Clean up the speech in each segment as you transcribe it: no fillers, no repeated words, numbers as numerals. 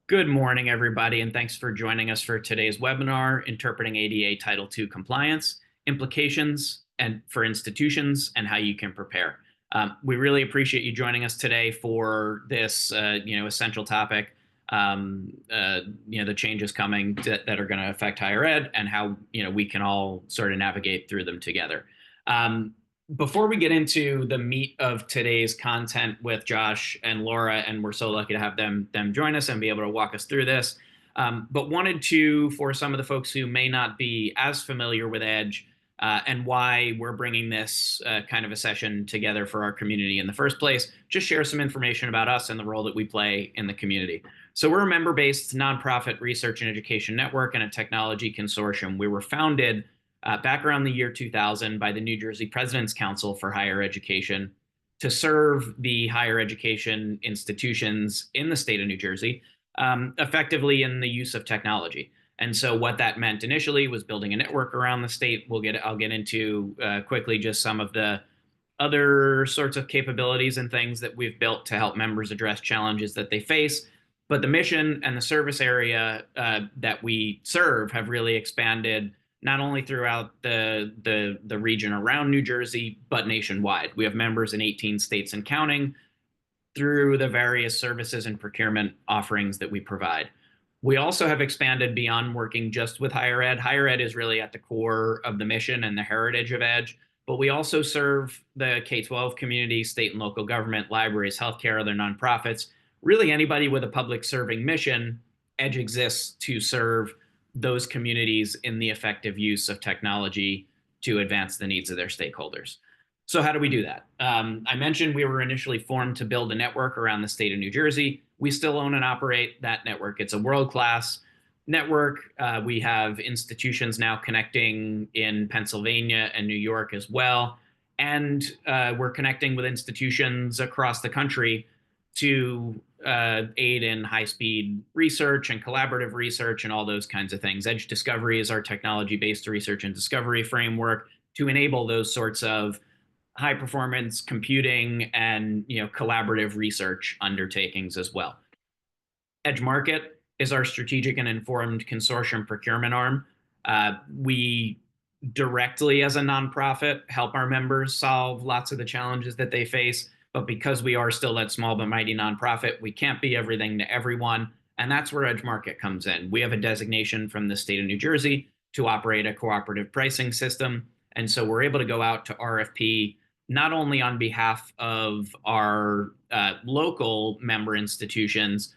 Good morning, everybody, and thanks for joining us for today's webinar, Interpreting ADA Title II Compliance, Implications and for Institutions and How You Can Prepare. We really appreciate you joining us today for this essential topic, the changes coming that are going to affect higher ed and how we can all sort of navigate through them together. Before we get into the meat of today's content with Josh and Laura, and we're so lucky to have them join us and be able to walk us through this, but wanted to, for some of the folks who may not be as familiar with EDGE and why we're bringing this kind of a session together for our community in the first place, just share some information about us and the role that we play in the community. So we're a member-based nonprofit research and education network and a technology consortium. We were founded back around the year 2000 by the New Jersey President's Council for Higher Education to serve the higher education institutions in the state of New Jersey effectively in the use of technology. And so what that meant initially was building a network around the state. I'll get into quickly just some of the other sorts of capabilities and things that we've built to help members address challenges that they face. But the mission and the service area that we serve have really expanded not only throughout the region around New Jersey, but nationwide. We have members in 18 states and counting through the various services and procurement offerings that we provide. We also have expanded beyond working just with higher ed. Higher ed is really at the core of the mission and the heritage of EDGE, but we also serve the K-12 community, state and local government, libraries, healthcare, other nonprofits, really anybody with a public serving mission. EDGE exists to serve those communities in the effective use of technology to advance the needs of their stakeholders. So how do we do that? I mentioned we were initially formed to build a network around the state of New Jersey. We still own and operate that network. It's a world-class network. We have institutions now connecting in Pennsylvania and New York as well. And we're connecting with institutions across the country to aid in high-speed research and collaborative research and all those kinds of things. EDGE Discovery is our technology-based research and discovery framework to enable those sorts of high-performance computing and collaborative research undertakings as well. EDGE Market is our strategic and informed consortium procurement arm. We directly, as a nonprofit, help our members solve lots of the challenges that they face. But because we are still that small but mighty nonprofit, we can't be everything to everyone. And that's where EDGE Market comes in. We have a designation from the state of New Jersey to operate a cooperative pricing system. And so we're able to go out to RFP not only on behalf of our local member institutions,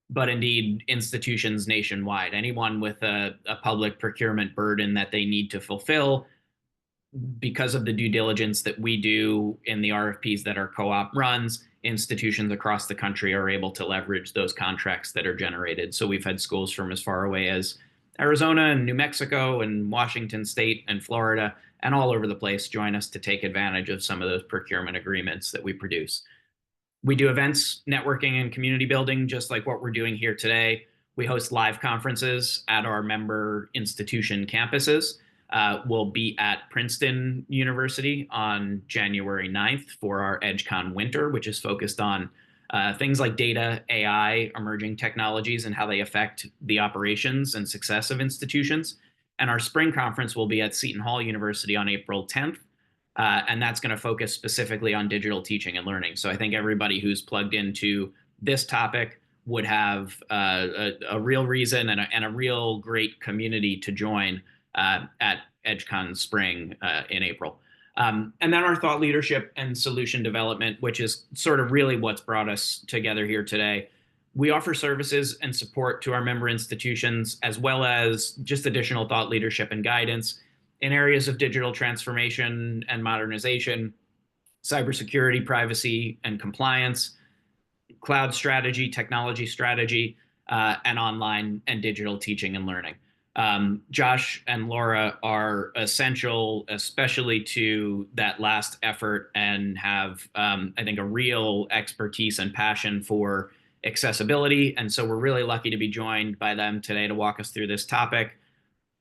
but indeed institutions nationwide. Anyone with a public procurement burden that they need to fulfill, because of the due diligence that we do in the RFPs that our co-op runs, institutions across the country are able to leverage those contracts that are generated. So we've had schools from as far away as Arizona and New Mexico and Washington State and Florida and all over the place join us to take advantage of some of those procurement agreements that we produce. We do events, networking, and community building, just like what we're doing here today. We host live conferences at our member institution campuses. We'll be at Princeton University on January 9th for our EdgeCon Winter, which is focused on things like data, AI, emerging technologies, and how they affect the operations and success of institutions. And our spring conference will be at Seton Hall University on April 10th. And that's going to focus specifically on digital teaching and learning. So I think everybody who's plugged into this topic would have a real reason and a real great community to join at EdgeCon Spring in April. And then our thought leadership and solution development, which is sort of really what's brought us together here today. We offer services and support to our member institutions, as well as just additional thought leadership and guidance in areas of digital transformation and modernization, cybersecurity, privacy, and compliance, cloud strategy, technology strategy, and online and digital teaching and learning. Josh and Laura are essential, especially to that last effort, and have, I think, a real expertise and passion for accessibility. And so we're really lucky to be joined by them today to walk us through this topic.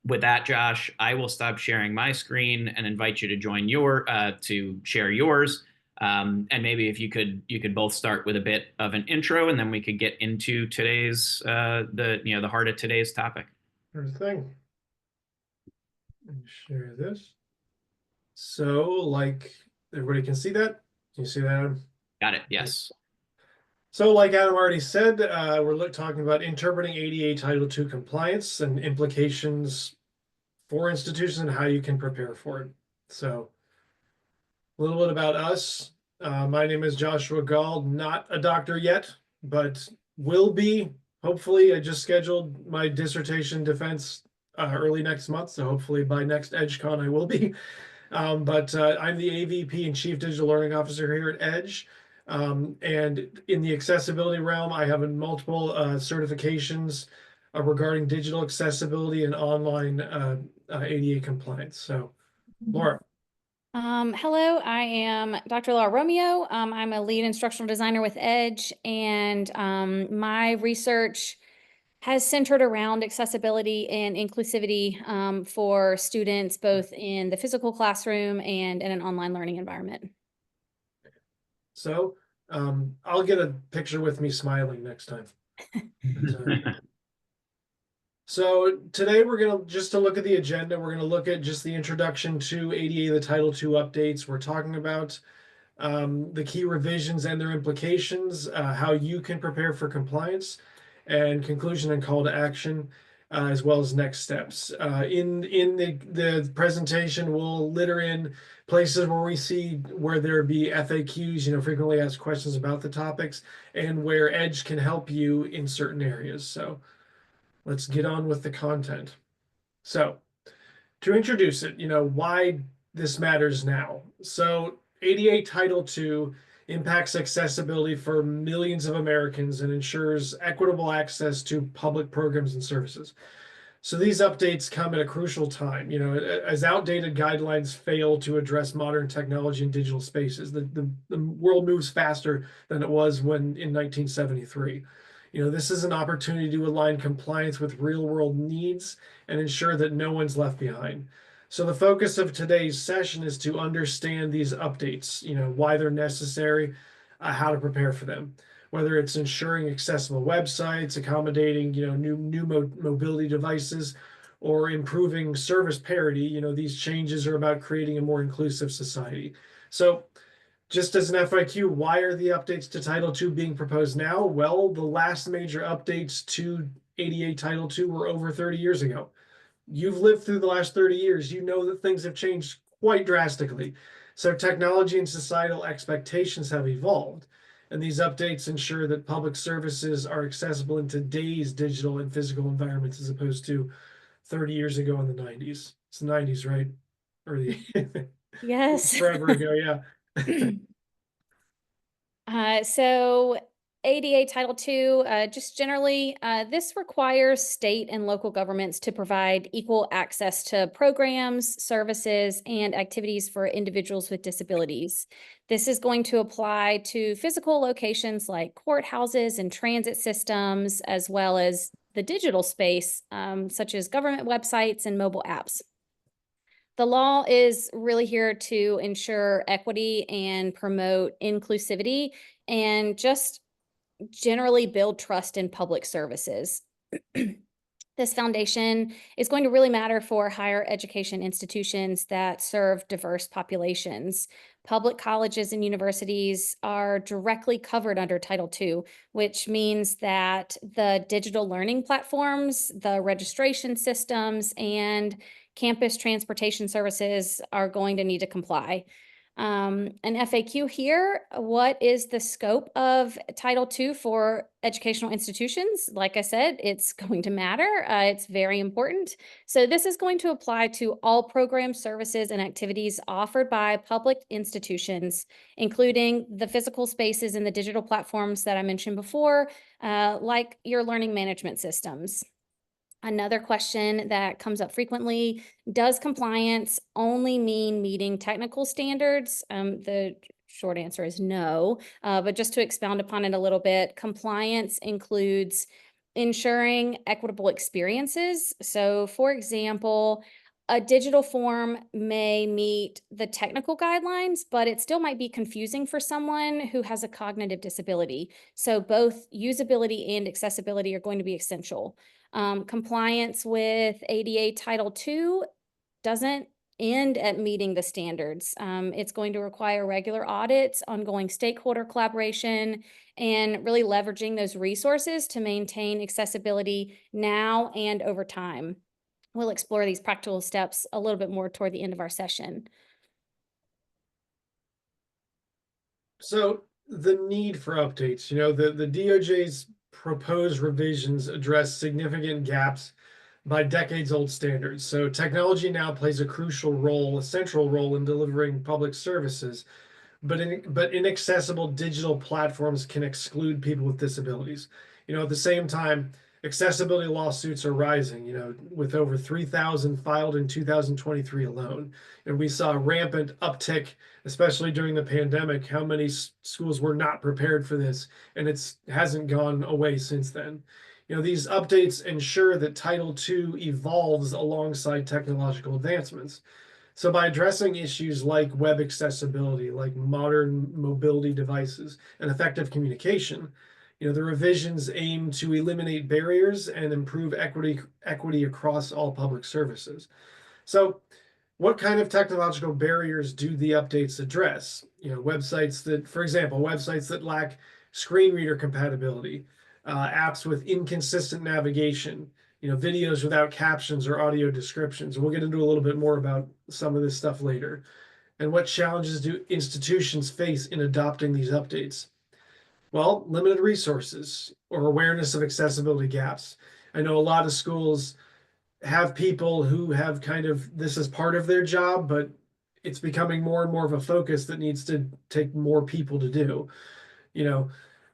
With that, Josh, I will stop sharing my screen and invite you to join to share yours. And maybe if you could both start with a bit of an intro, and then we could get into today's the heart of today's topic. Sure thing. Let me share this. So, like everybody can see that? Can you see that, Adam? Got it. Yes. So, like Adam already said, we're talking about interpreting ADA Title II compliance and implications for institutions and how you can prepare for it. So, a little bit about us. My name is Joshua Gall, not a doctor yet, but will be. Hopefully, I just scheduled my dissertation defense early next month, so hopefully by next EdgeCon I will be. But I'm the AVP and Chief Digital Learning Officer here at Edge. And in the accessibility realm, I have multiple certifications regarding digital accessibility and online ADA compliance. So, Laura. Hello, I am Dr. Laura Romeo. I'm a lead instructional designer with Edge, and my research has centered around accessibility and inclusivity for students, both in the physical classroom and in an online learning environment. So I'll get a picture with me smiling next time. So today we're going to look at the agenda. We're going to look at just the introduction to ADA, the Title II updates. We're talking about the key revisions and their implications, how you can prepare for compliance, and conclusion and call to action, as well as next steps. In the presentation, we'll litter in places where we see where there be FAQs, frequently asked questions about the topics, and where Edge can help you in certain areas. So let's get on with the content. So to introduce it, why this matters now. So ADA Title II impacts accessibility for millions of Americans and ensures equitable access to public programs and services. So these updates come at a crucial time, as outdated guidelines fail to address modern technology and digital spaces. The world moves faster than it was when in 1973. This is an opportunity to align compliance with real world needs and ensure that no one's left behind. So the focus of today's session is to understand these updates, why they're necessary, how to prepare for them, whether it's ensuring accessible websites, accommodating, new mobility devices, or improving service parity. These changes are about creating a more inclusive society. So just as an FAQ, why are the updates to Title II being proposed now? Well, the last major updates to ADA Title II were over 30 years ago. You've lived through the last 30 years. You know that things have changed quite drastically. So technology and societal expectations have evolved. And these updates ensure that public services are accessible in today's digital and physical environments as opposed to 30 years ago in the 90s. It's the 90s, right? Or the Yes. forever ago, yeah. So ADA Title II, just generally, this requires state and local governments to provide equal access to programs, services, and activities for individuals with disabilities. This is going to apply to physical locations like courthouses and transit systems, as well as the digital space, such as government websites and mobile apps. The law is really here to ensure equity and promote inclusivity and just generally build trust in public services. This foundation is going to really matter for higher education institutions that serve diverse populations. Public colleges and universities are directly covered under Title II, which means that the digital learning platforms, the registration systems, and campus transportation services are going to need to comply. An FAQ here, what is the scope of Title II for educational institutions? Like I said, it's going to matter. It's very important. So this is going to apply to all programs, services, and activities offered by public institutions, including the physical spaces and the digital platforms that I mentioned before, like your learning management systems. Another question that comes up frequently, does compliance only mean meeting technical standards? The short answer is no, but just to expound upon it a little bit, compliance includes ensuring equitable experiences. So for example, A digital form may meet the technical guidelines, but it still might be confusing for someone who has a cognitive disability. So both usability and accessibility are going to be essential. Compliance with ADA Title II doesn't end at meeting the standards. It's going to require regular audits, ongoing stakeholder collaboration, and really leveraging those resources to maintain accessibility now and over time. We'll explore these practical steps a little bit more toward the end of our session. So the need for updates, the DOJ's proposed revisions address significant gaps by decades-old standards. So technology now plays a crucial role, a central role in delivering public services, but inaccessible digital platforms can exclude people with disabilities. At the same time, accessibility lawsuits are rising, with over 3,000 filed in 2023 alone. And we saw a rampant uptick, especially during the pandemic, how many schools were not prepared for this, and it hasn't gone away since then. These updates ensure that Title II evolves alongside technological advancements. So by addressing issues like web accessibility, like modern mobility devices, and effective communication, the revisions aim to eliminate barriers and improve equity across all public services. So what kind of technological barriers do the updates address? Websites that, for example, websites that lack screen reader compatibility, apps with inconsistent navigation, videos without captions or audio descriptions. We'll get into a little bit more about some of this stuff later. And what challenges do institutions face in adopting these updates? Well, limited resources or awareness of accessibility gaps. I know a lot of schools have people who have kind of this as part of their job, but it's becoming more and more of a focus that needs to take more people to do.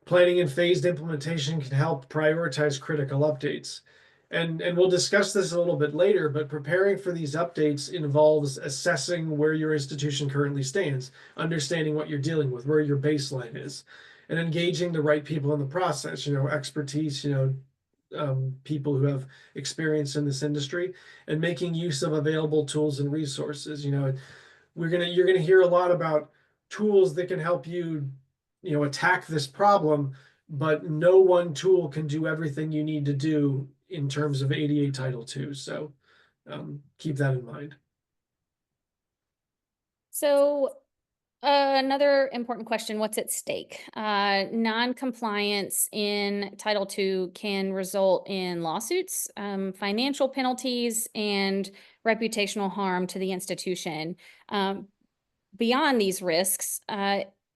Planning and phased implementation can help prioritize critical updates. And we'll discuss this a little bit later, but preparing for these updates involves assessing where your institution currently stands, understanding what you're dealing with, where your baseline is, and engaging the right people in the process, expertise, people who have experience in this industry, and making use of available tools and resources. You're gonna hear a lot about tools that can help you, attack this problem, but no one tool can do everything you need to do in terms of ADA Title II. So keep that in mind. So another important question, what's at stake? Non-compliance in Title II can result in lawsuits, financial penalties, and reputational harm to the institution. Beyond these risks,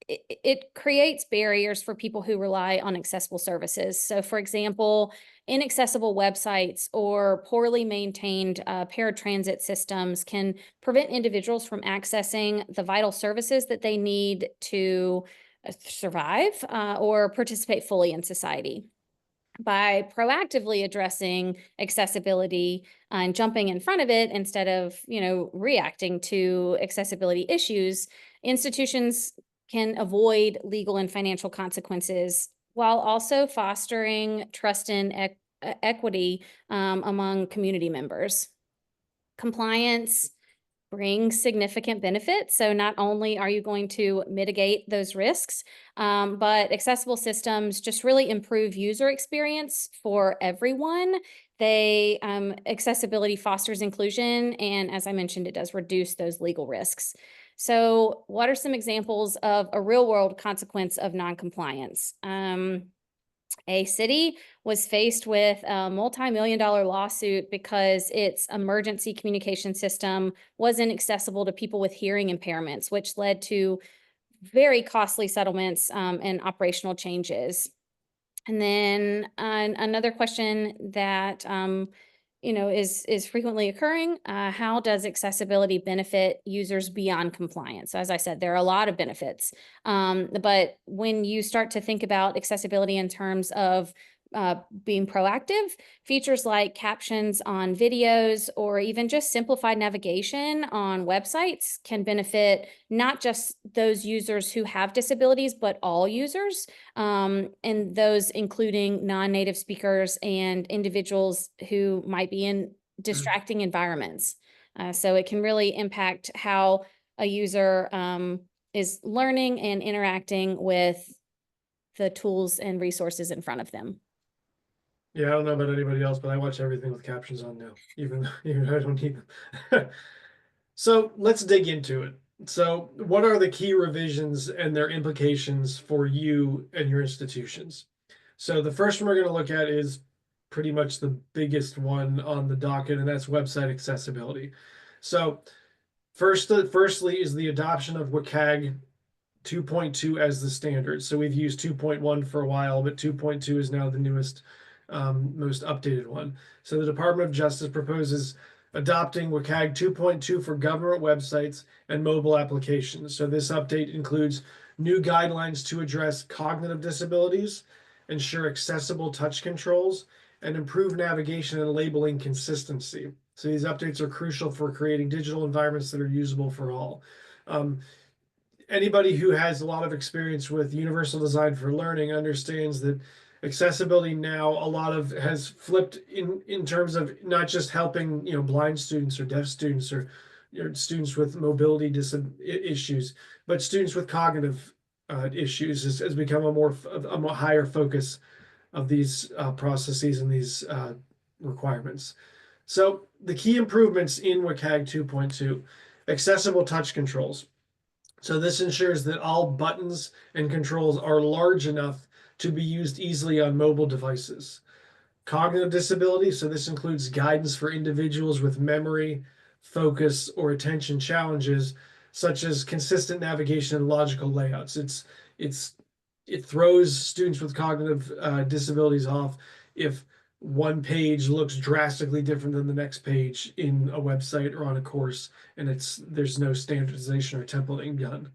it creates barriers for people who rely on accessible services. So for example, inaccessible websites or poorly maintained paratransit systems can prevent individuals from accessing the vital services that they need to survive or participate fully in society. By proactively addressing accessibility and jumping in front of it instead of, reacting to accessibility issues, institutions can avoid legal and financial consequences while also fostering trust and equity among community members. Compliance brings significant benefits. So not only are you going to mitigate those risks, but accessible systems just really improve user experience for everyone. Accessibility fosters inclusion, and as I mentioned, it does reduce those legal risks. So what are some examples of a real world consequence of non-compliance? A city was faced with a multi-million-dollar lawsuit because its emergency communication system wasn't accessible to people with hearing impairments, which led to very costly settlements and operational changes. And then another question that is frequently occurring. How does accessibility benefit users beyond compliance? So as I said, there are a lot of benefits. But when you start to think about accessibility in terms of being proactive, features like captions on videos or even just simplified navigation on websites can benefit not just those users who have disabilities, but all users, and those including non-native speakers and individuals who might be in distracting environments. So it can really impact how a user is learning and interacting with the tools and resources in front of them. Yeah, I don't know about anybody else, but I watch everything with captions on now, even though I don't need them. So let's dig into it. So, what are the key revisions and their implications for you and your institutions? So, the first one we're going to look at is pretty much the biggest one on the docket, and that's website accessibility. So, firstly is the adoption of WCAG 2.2 as the standard. So we've used 2.1 for a while, but 2.2 is now the newest, most updated one. So the Department of Justice proposes adopting WCAG 2.2 for government websites and mobile applications. So this update includes new guidelines to address cognitive disabilities, ensure accessible touch controls, and improve navigation and labeling consistency. So these updates are crucial for creating digital environments that are usable for all. Anybody who has a lot of experience with universal design for learning understands that accessibility now a lot of has flipped in terms of not just helping blind students or deaf students or students with mobility issues, but students with cognitive issues has become a higher focus of these processes and these requirements. So the key improvements in WCAG 2.2: accessible touch controls. So this ensures that all buttons and controls are large enough to be used easily on mobile devices. Cognitive disability, so this includes guidance for individuals with memory, focus, or attention challenges, such as consistent navigation and logical layouts. It throws students with cognitive disabilities off if one page looks drastically different than the next page in a website or on a course, and there's no standardization or templating done.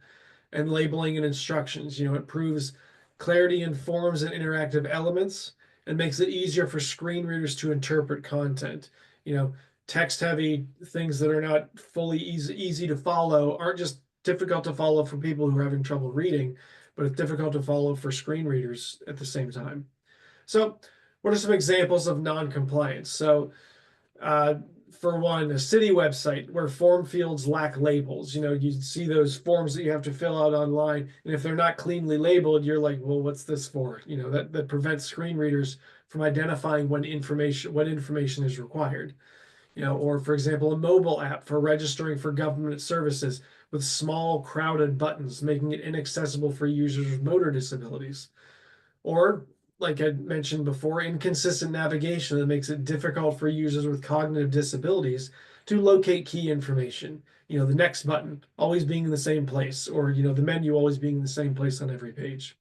And labeling and instructions, it improves clarity in forms and interactive elements and makes it easier for screen readers to interpret content. Text heavy things that are not fully easy to follow aren't just difficult to follow for people who are having trouble reading, but it's difficult to follow for screen readers at the same time. So what are some examples of non-compliance? So for one, a city website where form fields lack labels. You see those forms that you have to fill out online, and if they're not cleanly labeled, you're like, well, what's this for? That prevents screen readers from identifying what information is required. Or for example, a mobile app for registering for government services with small, crowded buttons, making it inaccessible for users with motor disabilities. Or, like I mentioned before, inconsistent navigation that makes it difficult for users with cognitive disabilities to locate key information. The next button always being in the same place, or the menu always being in the same place on every page.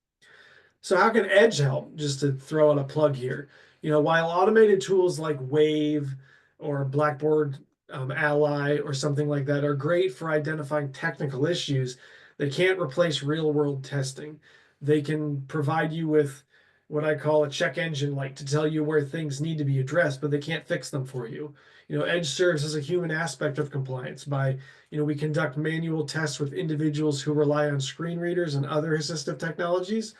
So how can Edge help? Just to throw out a plug here. While automated tools like Wave or Blackboard Ally or something like that are great for identifying technical issues, they can't replace real-world testing. They can provide you with what I call a check engine light to tell you where things need to be addressed, but they can't fix them for you. Edge serves as a human aspect of compliance by, we conduct manual tests with individuals who rely on screen readers and other assistive technologies.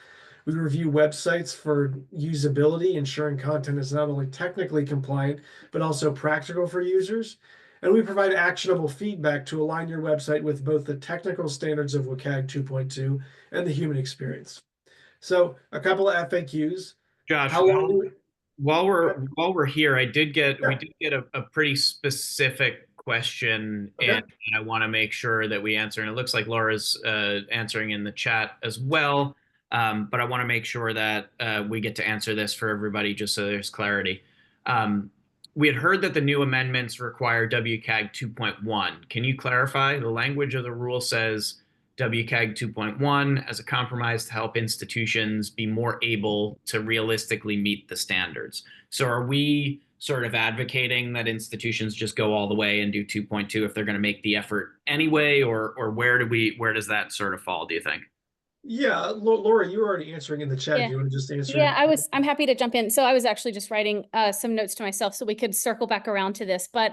We review websites for usability, ensuring content is not only technically compliant, but also practical for users. And we provide actionable feedback to align your website with both the technical standards of WCAG 2.2 and the human experience. So a couple of FAQs. Josh, How long? while we're here, we did get a pretty specific question, Okay. and I want to make sure that we answer. And it looks like Laura's answering in the chat as well. But I want to make sure that we get to answer this for everybody, just so there's clarity. We had heard that the new amendments require WCAG 2.1. Can you clarify? The language of the rule says WCAG 2.1 as a compromise to help institutions be more able to realistically meet the standards. So are we sort of advocating that institutions just go all the way and do 2.2 if they're going to make the effort anyway, or where does that sort of fall, do you think? Yeah, Laura, you were already answering in the chat. Yeah. Do you want to just answer? Yeah, I'm happy to jump in. So I was actually just writing some notes to myself so we could circle back around to this. But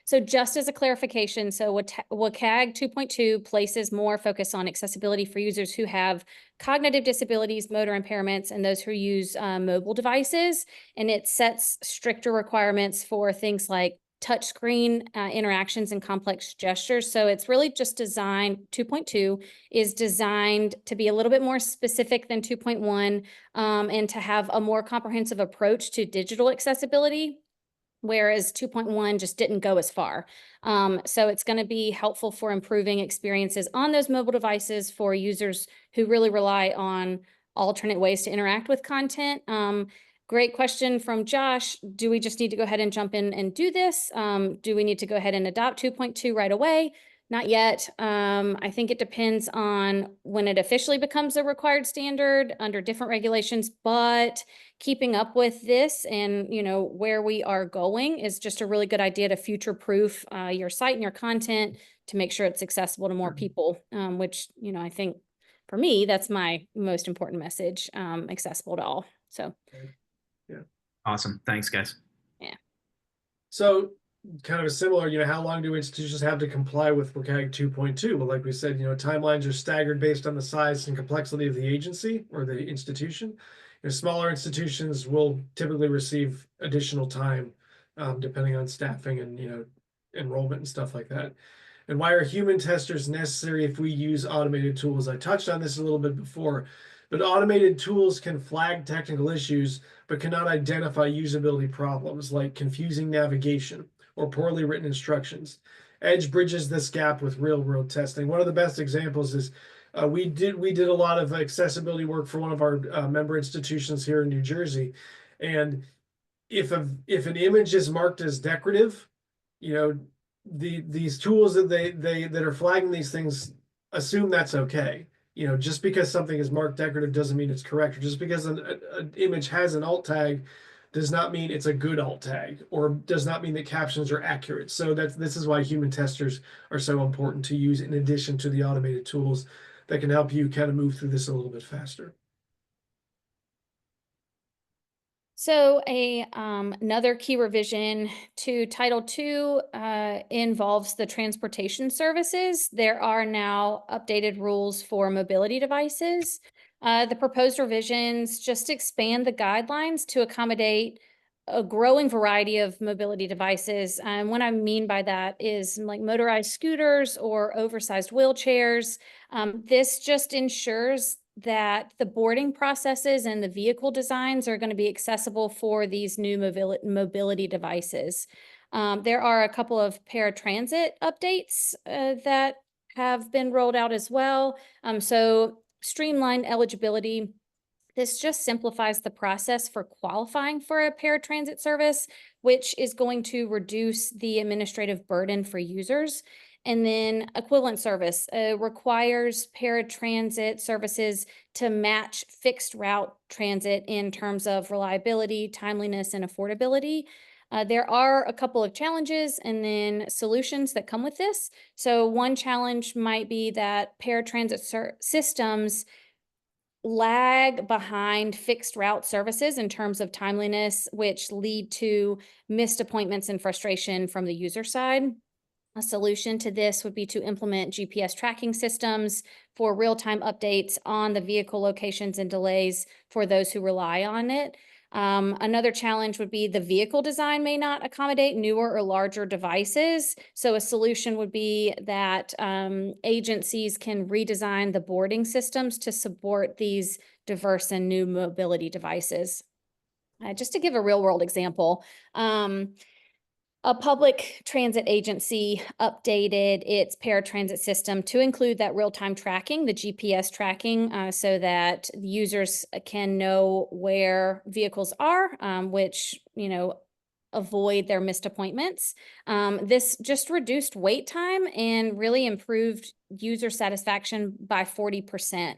so just as a clarification, so WCAG 2.2 places more focus on accessibility for users who have cognitive disabilities, motor impairments, and those who use mobile devices. And it sets stricter requirements for things like touchscreen interactions and complex gestures. So it's really just designed, 2.2 is designed to be a little bit more specific than 2.1 and to have a more comprehensive approach to digital accessibility, whereas 2.1 just didn't go as far. So it's going to be helpful for improving experiences on those mobile devices for users who really rely on alternate ways to interact with content. Great question from Josh. Do we just need to go ahead and jump in and do this? Do we need to go ahead and adopt 2.2 right away? Not yet. I think it depends on when it officially becomes a required standard under different regulations, but keeping up with this and, you know, where we are going is just a really good idea to future-proof your site and your content to make sure it's accessible to more people, which, you know, I think for me, that's my most important message, accessible to all. So. Yeah. Awesome. Thanks, guys. Yeah. So kind of a similar, you know, how long do institutions have to comply with WCAG 2.2? Well, like we said, you know, timelines are staggered based on the size and complexity of the agency or the institution. You know, smaller institutions will typically receive additional time, depending on staffing and, you know, enrollment and stuff like that. And why are human testers necessary if we use automated tools? I touched on this a little bit before, but automated tools can flag technical issues, but cannot identify usability problems like confusing navigation or poorly written instructions. Edge bridges this gap with real-world testing. One of the best examples is we did a lot of accessibility work for one of our member institutions here in New Jersey, and if an image is marked as decorative, you know, these tools that are flagging these things assume that's okay. You know, just because something is marked decorative doesn't mean it's correct, or just because an image has an alt tag does not mean it's a good alt tag, or does not mean that captions are accurate. So this is why human testers are so important to use in addition to the automated tools that can help you kind of move through this a little bit faster. So another key revision to Title II involves the transportation services. There are now updated rules for mobility devices. The proposed revisions just expand the guidelines to accommodate a growing variety of mobility devices. And what I mean by that is like motorized scooters or oversized wheelchairs. This just ensures that the boarding processes and the vehicle designs are going to be accessible for these new mobility devices. There are a couple of paratransit updates that have been rolled out as well. So streamline eligibility. This just simplifies the process for qualifying for a paratransit service, which is going to reduce the administrative burden for users. And then equivalent service requires paratransit services to match fixed route transit in terms of reliability, timeliness, and affordability. There are a couple of challenges and then solutions that come with this. So one challenge might be that paratransit systems lag behind fixed route services in terms of timeliness, which lead to missed appointments and frustration from the user side. A solution to this would be to implement GPS tracking systems for real-time updates on the vehicle locations and delays for those who rely on it. Another challenge would be the vehicle design may not accommodate newer or larger devices. So a solution would be that agencies can redesign the boarding systems to support these diverse and new mobility devices. Just to give a real-world example, a public transit agency updated its paratransit system to include that real-time tracking, the GPS tracking, so that users can know where vehicles are, which, you know, avoid their missed appointments. This just reduced wait time and really improved user satisfaction by 40%.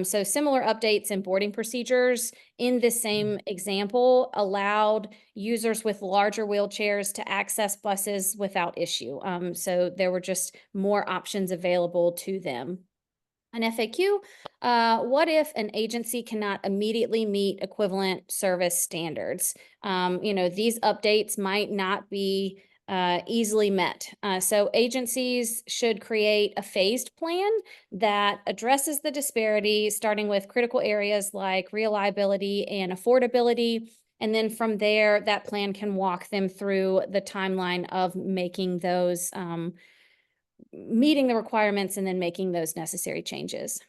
So similar updates in boarding procedures in this same example allowed users with larger wheelchairs to access buses without issue. So there were just more options available to them. An FAQ, what if an agency cannot immediately meet equivalent service standards? You know, these updates might not be easily met. So agencies should create a phased plan that addresses the disparity, starting with critical areas like reliability and affordability. And then from there, that plan can walk them through the timeline of making those, meeting the requirements and then making those necessary changes.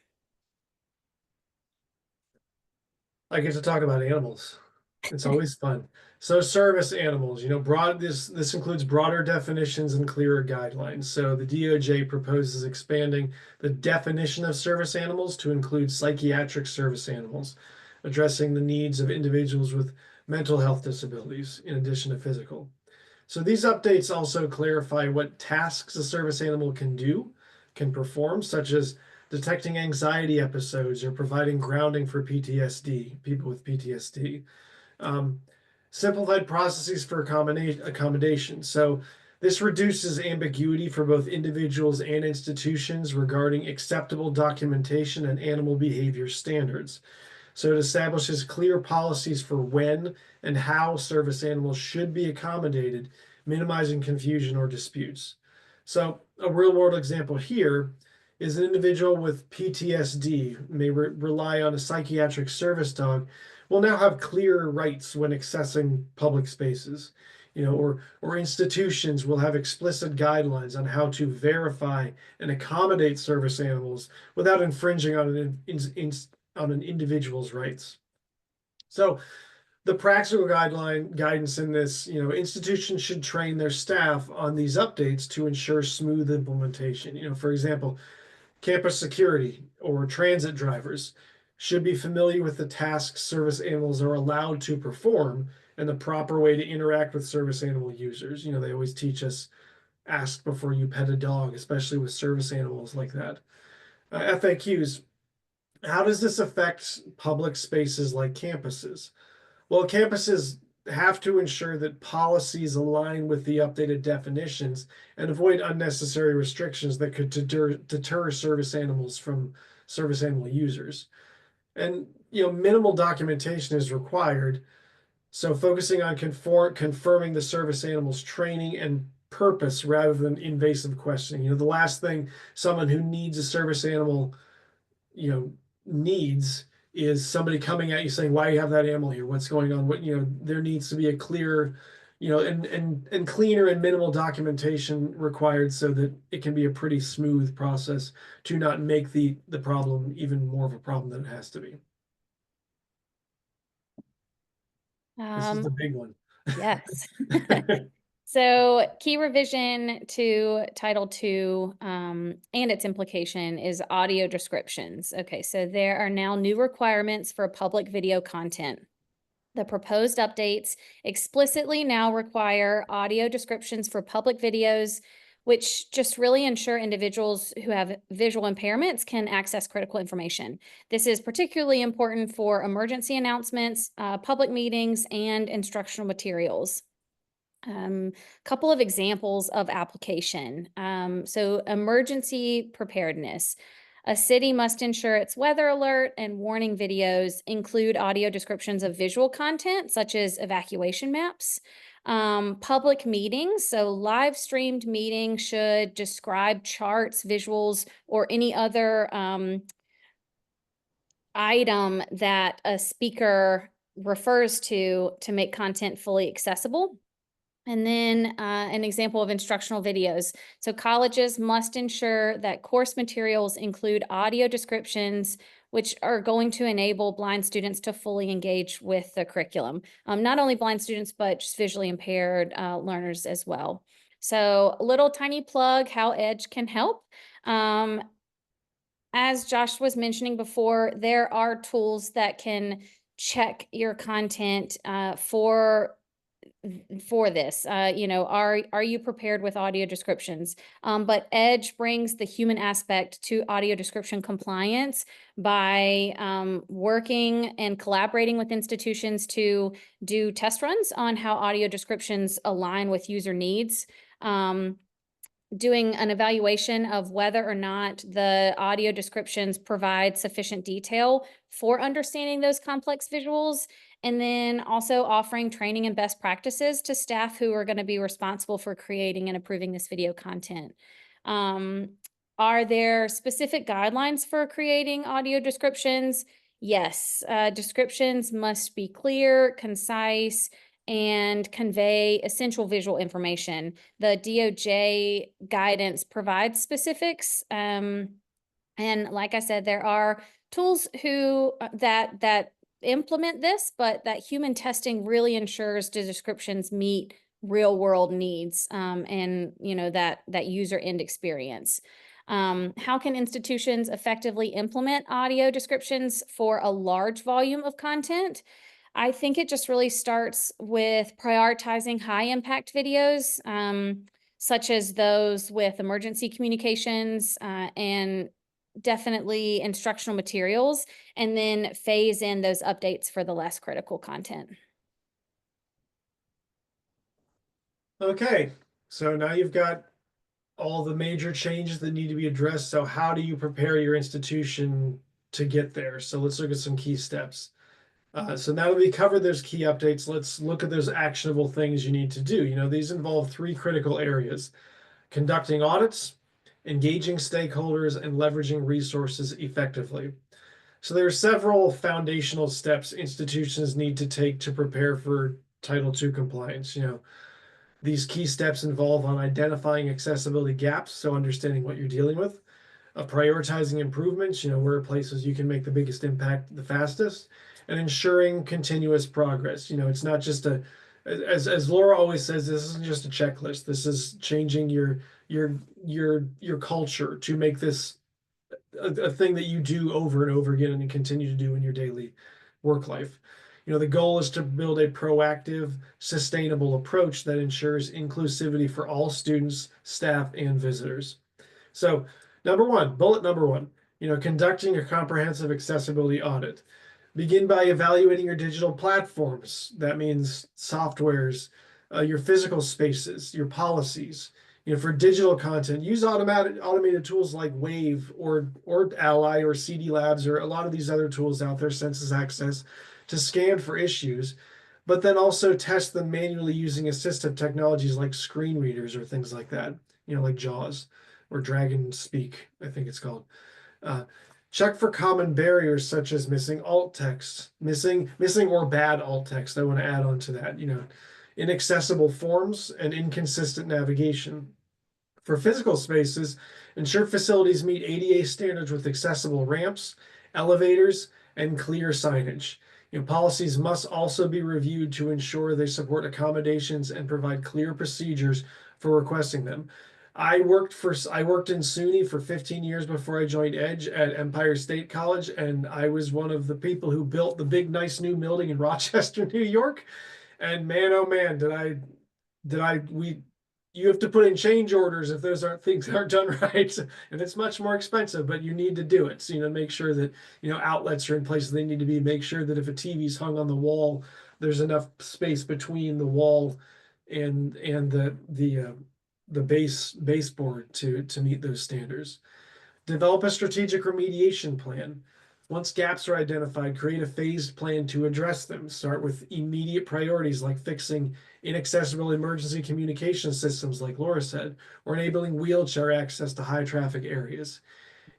I get to talk about animals. It's always fun. So service animals, this includes broader definitions and clearer guidelines. So the DOJ proposes expanding the definition of service animals to include psychiatric service animals, addressing the needs of individuals with mental health disabilities in addition to physical. So these updates also clarify what tasks a service animal can perform, such as detecting anxiety episodes or providing grounding for people with PTSD. Um, Simplified processes for accommodation. So this reduces ambiguity for both individuals and institutions regarding acceptable documentation and animal behavior standards. So it establishes clear policies for when and how service animals should be accommodated, minimizing confusion or disputes. So a real world example here is an individual with PTSD may rely on a psychiatric service dog will now have clear rights when accessing public spaces, or institutions will have explicit guidelines on how to verify and accommodate service animals without infringing on an individual's rights. So the practical guidance in this, institutions should train their staff on these updates to ensure smooth implementation. For example, campus security or transit drivers should be familiar with the tasks service animals are allowed to perform and the proper way to interact with service animal users. They always teach us ask before you pet a dog, especially with service animals like that. FAQs. How does this affect public spaces like campuses? Well, campuses have to ensure that policies align with the updated definitions and avoid unnecessary restrictions that could deter service animals from service animal users. And minimal documentation is required. So focusing on confirming the service animal's training and purpose rather than invasive questioning. The last thing someone who needs a service animal, needs is somebody coming at you saying, why do you have that animal here? What's going on? There needs to be a clear, and cleaner and minimal documentation required so that it can be a pretty smooth process to not make the problem even more of a problem than it has to be. This is the big one. Yes. So key revision to Title II and its implication is audio descriptions. Okay, so there are now new requirements for public video content. The proposed updates explicitly now require audio descriptions for public videos, which just really ensure individuals who have visual impairments can access critical information. This is particularly important for emergency announcements, public meetings, and instructional materials. Couple of examples of application. So emergency preparedness. A city must ensure its weather alert and warning videos include audio descriptions of visual content, such as evacuation maps. Public meetings, so live streamed meetings should describe charts, visuals, or any other item that a speaker refers to make content fully accessible. And then an example of instructional videos. So colleges must ensure that course materials include audio descriptions, which are going to enable blind students to fully engage with the curriculum. Not only blind students, but just visually impaired learners as well. So a little tiny plug how EDGE can help. As Josh was mentioning before, there are tools that can check your content for this. Are you prepared with audio descriptions? But EDGE brings the human aspect to audio description compliance by working and collaborating with institutions to do test runs on how audio descriptions align with user needs. Doing an evaluation of whether or not the audio descriptions provide sufficient detail for understanding those complex visuals, and then also offering training and best practices to staff who are going to be responsible for creating and approving this video content. Are there specific guidelines for creating audio descriptions? Yes, descriptions must be clear, concise, and convey essential visual information. The DOJ guidance provides specifics. And like I said, there are tools who that implement this, but that human testing really ensures the descriptions meet real world needs, and that user end experience. How can institutions effectively implement audio descriptions for a large volume of content? I think it just really starts with prioritizing high impact videos, such as those with emergency communications, and definitely instructional materials, and then phase in those updates for the less critical content. Okay, so now you've got all the major changes that need to be addressed. So how do you prepare your institution to get there? So let's look at some key steps. So now that we covered those key updates, let's look at those actionable things you need to do. These involve three critical areas: conducting audits, engaging stakeholders, and leveraging resources effectively. So there are several foundational steps institutions need to take to prepare for Title II compliance. These key steps involve on identifying accessibility gaps, so understanding what you're dealing with, prioritizing improvements, where are places you can make the biggest impact the fastest, and ensuring continuous progress. It's not just as Laura always says, this isn't just a checklist. This is changing your culture to make this a thing that you do over and over again and continue to do in your daily work life. The goal is to build a proactive, sustainable approach that ensures inclusivity for all students, staff, and visitors. So, bullet number one, conducting a comprehensive accessibility audit. Begin by evaluating your digital platforms. That means softwares, your physical spaces, your policies. For digital content, use automated tools like Wave or Ally or CD Labs or a lot of these other tools out there, Census Access, to scan for issues, but then also test them manually using assistive technologies like screen readers or things like that, like JAWS or Dragon Speak, I think it's called. Check for common barriers such as missing alt text, missing or bad alt text. I want to add on to that, inaccessible forms and inconsistent navigation. For physical spaces, ensure facilities meet ADA standards with accessible ramps, elevators, and clear signage. Policies must also be reviewed to ensure they support accommodations and provide clear procedures for requesting them. I worked in SUNY for 15 years before I joined Edge at Empire State College, and I was one of the people who built the big, nice new building in Rochester, New York. And man, oh man, you have to put in change orders if those things aren't done right, and it's much more expensive, but you need to do it. So make sure that outlets are in place they need to be. Make sure that if a TV's hung on the wall, there's enough space between the wall and the baseboard to meet those standards. Develop a strategic remediation plan. Once gaps are identified, create a phased plan to address them. Start with immediate priorities like fixing inaccessible emergency communication systems, like Laura said, or enabling wheelchair access to high traffic areas.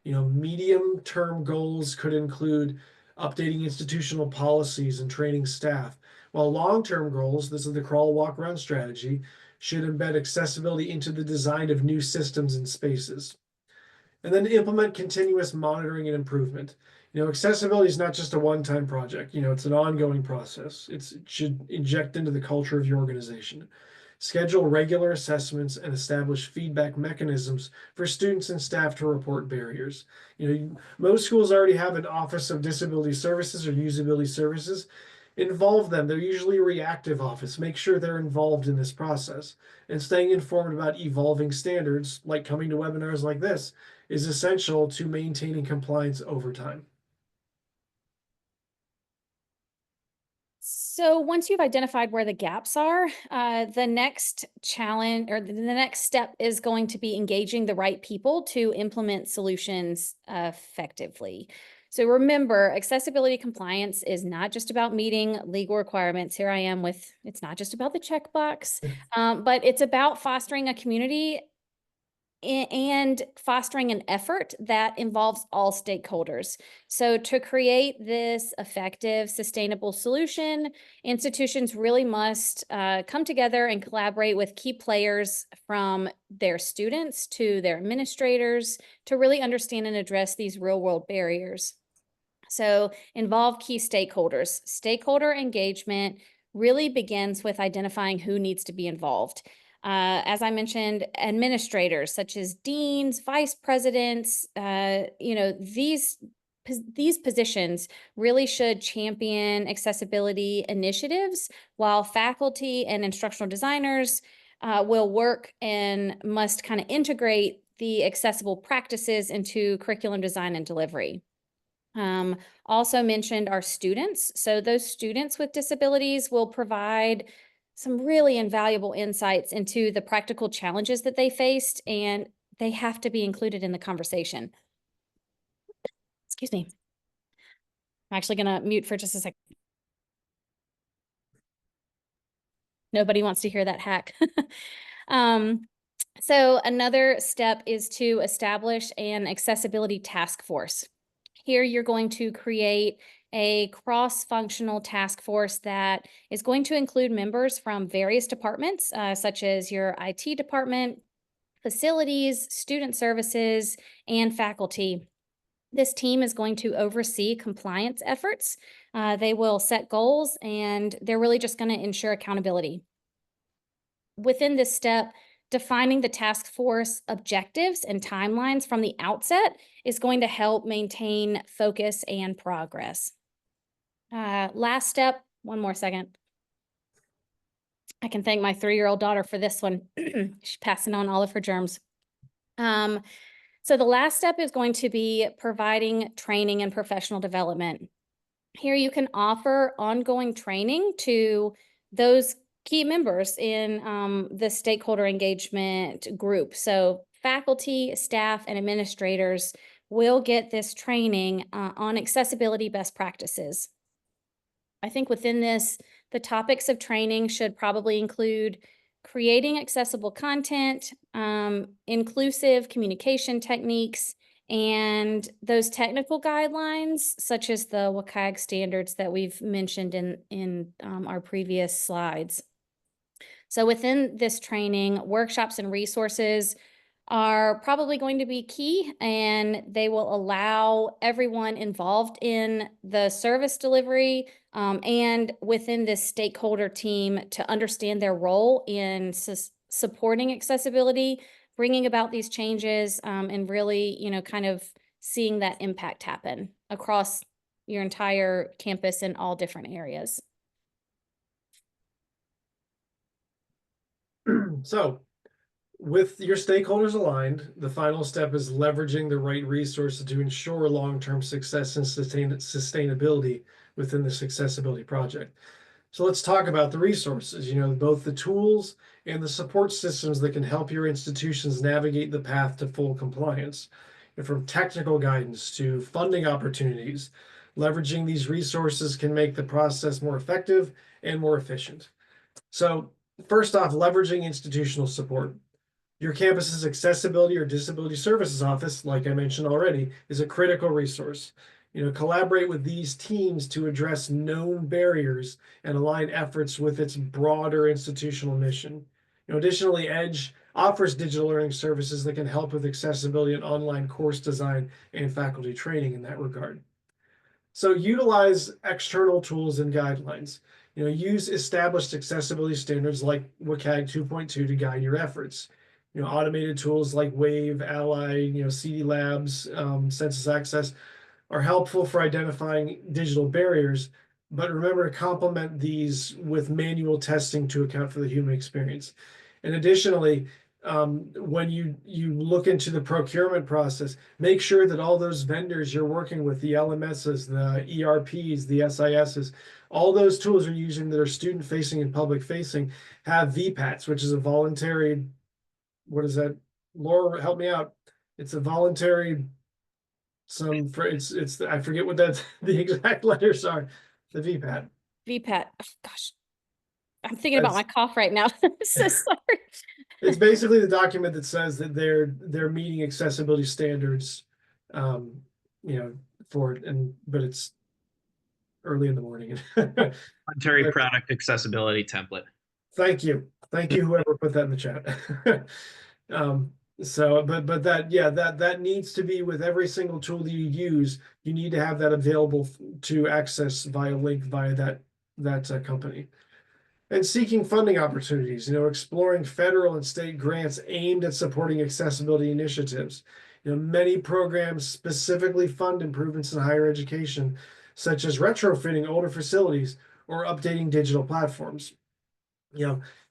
Medium-term goals could include updating institutional policies and training staff, while long-term goals, this is the crawl, walk, run strategy, should embed accessibility into the design of new systems and spaces. And then implement continuous monitoring and improvement. Accessibility is not just a one-time project. It's an ongoing process. It should inject into the culture of your organization. Schedule regular assessments and establish feedback mechanisms for students and staff to report barriers. Most schools already have an Office of Disability Services or Usability Services. Involve them. They're usually a reactive office. Make sure they're involved in this process. And staying informed about evolving standards, like coming to webinars like this, is essential to maintaining compliance over time. So once you've identified where the gaps are, the next challenge or the next step is going to be engaging the right people to implement solutions effectively. So remember, accessibility compliance is not just about meeting legal requirements. Here I am with, it's not just about the checkbox, but it's about fostering a community and fostering an effort that involves all stakeholders. So to create this effective, sustainable solution, institutions really must come together and collaborate with key players, from their students to their administrators, to really understand and address these real-world barriers. So involve key stakeholders. Stakeholder engagement really begins with identifying who needs to be involved. As I mentioned, administrators such as deans, vice presidents, these positions really should champion accessibility initiatives, while faculty and instructional designers will work and must kind of integrate the accessible practices into curriculum design and delivery. Also mentioned are students. So those students with disabilities will provide some really invaluable insights into the practical challenges that they faced, and they have to be included in the conversation. Excuse me. I'm actually going to mute for just a second. Nobody wants to hear that hack. So another step is to establish an accessibility task force. Here you're going to create a cross-functional task force that is going to include members from various departments, such as your IT department, facilities, student services, and faculty. This team is going to oversee compliance efforts. They will set goals, and they're really just going to ensure accountability. Within this step, defining the task force objectives and timelines from the outset is going to help maintain focus and progress. Last step, one more second. I can thank my 3-year-old daughter for this one. She's passing on all of her germs. So the last step is going to be providing training and professional development. Here you can offer ongoing training to those key members in the stakeholder engagement group. So faculty, staff, and administrators will get this training on accessibility best practices. I think within this, the topics of training should probably include creating accessible content, inclusive communication techniques, and those technical guidelines, such as the WCAG standards that we've mentioned in our previous slides. So within this training, workshops and resources are probably going to be key, and they will allow everyone involved in the service delivery and within this stakeholder team to understand their role in supporting accessibility, bringing about these changes, and really, kind of seeing that impact happen across your entire campus in all different areas. So, with your stakeholders aligned, the final step is leveraging the right resources to ensure long-term success and sustainability within this accessibility project. So let's talk about the resources, both the tools and the support systems that can help your institutions navigate the path to full compliance. And from technical guidance to funding opportunities, leveraging these resources can make the process more effective and more efficient. So first off, leveraging institutional support. Your campus's accessibility or disability services office, like I mentioned already, is a critical resource. Collaborate with these teams to address known barriers and align efforts with its broader institutional mission. Additionally, EDGE offers digital learning services that can help with accessibility and online course design and faculty training in that regard. So utilize external tools and guidelines. Use established accessibility standards like WCAG 2.2 to guide your efforts. Automated tools like Wave, Ally, CD Labs, Census Access are helpful for identifying digital barriers, but remember to complement these with manual testing to account for the human experience. And additionally, when you look into the procurement process, make sure that all those vendors you're working with, the LMSs, the ERPs, the SISs, all those tools you're using that are student-facing and public-facing have VPATs, which is a voluntary, what is that? Laura, help me out. It's a voluntary, I forget what the exact letters are. The VPAT. VPAT, oh, gosh. I'm thinking about my cough right now. I'm so sorry. It's basically the document that says that they're meeting accessibility standards, you know, but it's early in the morning. Monetary product accessibility template. Thank you. Thank you, whoever put that in the chat. But that needs to be with every single tool that you use. You need to have that available to access via link via that company. And seeking funding opportunities, exploring federal and state grants aimed at supporting accessibility initiatives. Many programs specifically fund improvements in higher education, such as retrofitting older facilities or updating digital platforms.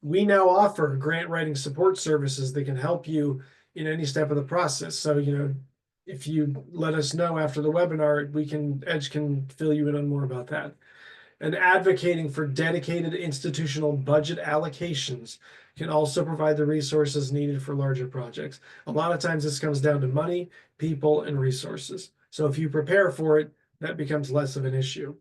We now offer grant writing support services that can help you in any step of the process. So, if you let us know after the webinar, Edge can fill you in on more about that. And advocating for dedicated institutional budget allocations can also provide the resources needed for larger projects. A lot of times this comes down to money, people, and resources. So if you prepare for it, that becomes less of an issue.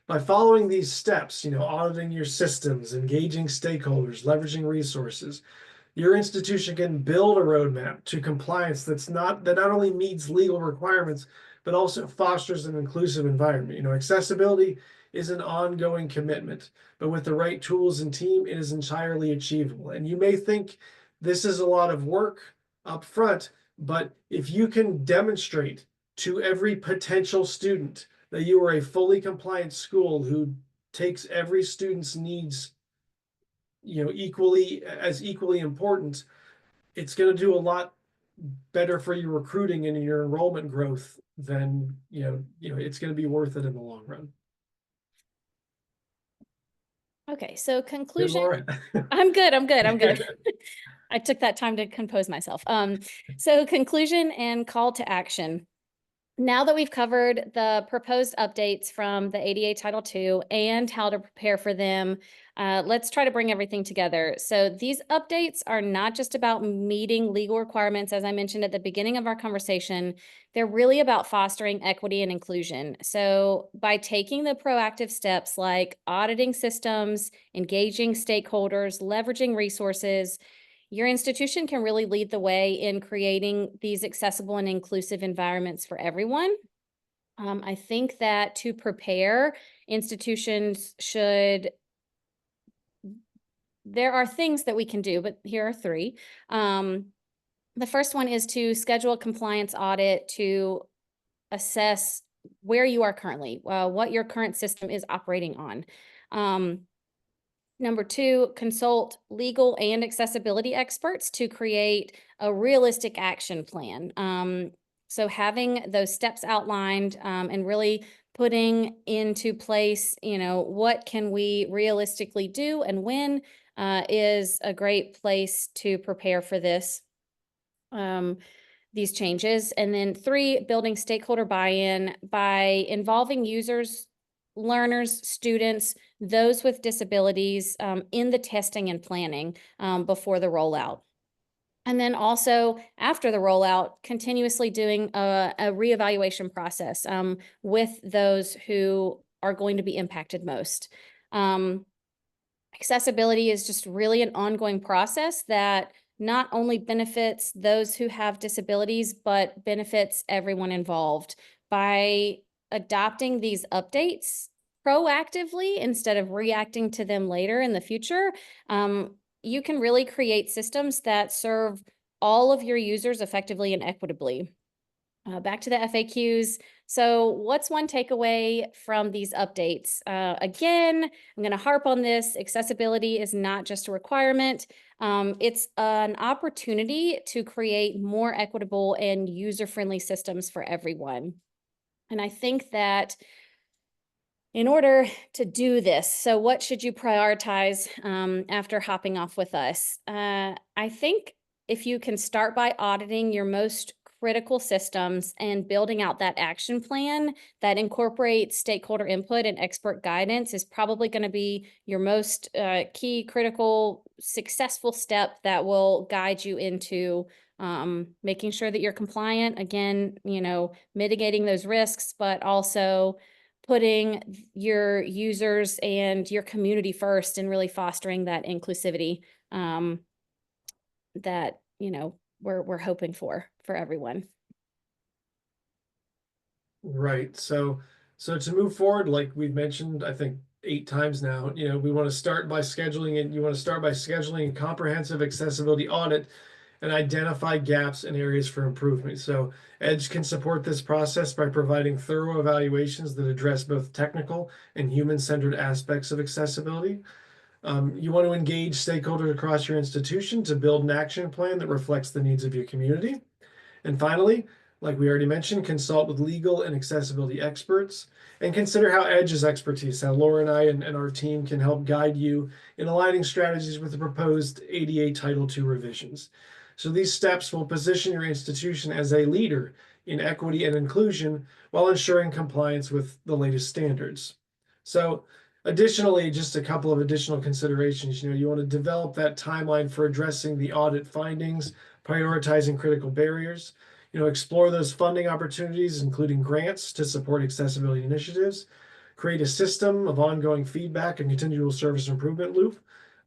By following these steps, auditing your systems, engaging stakeholders, leveraging resources, your institution can build a roadmap to compliance that not only meets legal requirements, but also fosters an inclusive environment. Accessibility is an ongoing commitment, but with the right tools and team, it is entirely achievable. And you may think this is a lot of work up front, but if you can demonstrate to every potential student that you are a fully compliant school who takes every student's needs, equally important, it's going to do a lot better for your recruiting and your enrollment growth than, it's going to be worth it in the long run. Okay, so Good, conclusion. Laura. I'm good. I took that time to compose myself. So conclusion and call to action. Now that we've covered the proposed updates from the ADA Title II and how to prepare for them, let's try to bring everything together. So these updates are not just about meeting legal requirements, as I mentioned at the beginning of our conversation. They're really about fostering equity and inclusion. So by taking the proactive steps like auditing systems, engaging stakeholders, leveraging resources, your institution can really lead the way in creating these accessible and inclusive environments for everyone. I think that to prepare, institutions there are things that we can do, but here are three. The first one is to schedule a compliance audit to assess where you are currently, what your current system is operating on. Number two, consult legal and accessibility experts to create a realistic action plan. So having those steps outlined and really putting into place, what can we realistically do and when is a great place to prepare for these changes. And then three, building stakeholder buy-in by involving users, learners, students, those with disabilities in the testing and planning before the rollout. And then also after the rollout, continuously doing a reevaluation process with those who are going to be impacted most. Accessibility is just really an ongoing process that not only benefits those who have disabilities, but benefits everyone involved. By adopting these updates proactively instead of reacting to them later in the future, you can really create systems that serve all of your users effectively and equitably. Back to the FAQs. So what's one takeaway from these updates? Again, I'm going to harp on this. Accessibility is not just a requirement. It's an opportunity to create more equitable and user-friendly systems for everyone. And I think that in order to do this, so what should you prioritize after hopping off with us? I think if you can start by auditing your most critical systems and building out that action plan that incorporates stakeholder input and expert guidance is probably going to be your most key, critical, successful step that will guide you into making sure that you're compliant. Again, mitigating those risks, but also putting your users and your community first and really fostering that inclusivity that, you know, we're hoping for everyone. Right. So to move forward, like we've mentioned, I think 8 times now, you know, we want to start by scheduling and you want to start by scheduling a comprehensive accessibility audit and identify gaps and areas for improvement. So EDGE can support this process by providing thorough evaluations that address both technical and human-centered aspects of accessibility. You want to engage stakeholders across your institution to build an action plan that reflects the needs of your community. And finally, like we already mentioned, consult with legal and accessibility experts and consider how EDGE's expertise, how Laura and I and our team can help guide you in aligning strategies with the proposed ADA Title II revisions. So these steps will position your institution as a leader in equity and inclusion while ensuring compliance with the latest standards. So additionally, just a couple of additional considerations. You know, you want to develop that timeline for addressing the audit findings, prioritizing critical barriers, you know, explore those funding opportunities, including grants to support accessibility initiatives, create a system of ongoing feedback and continual service improvement loop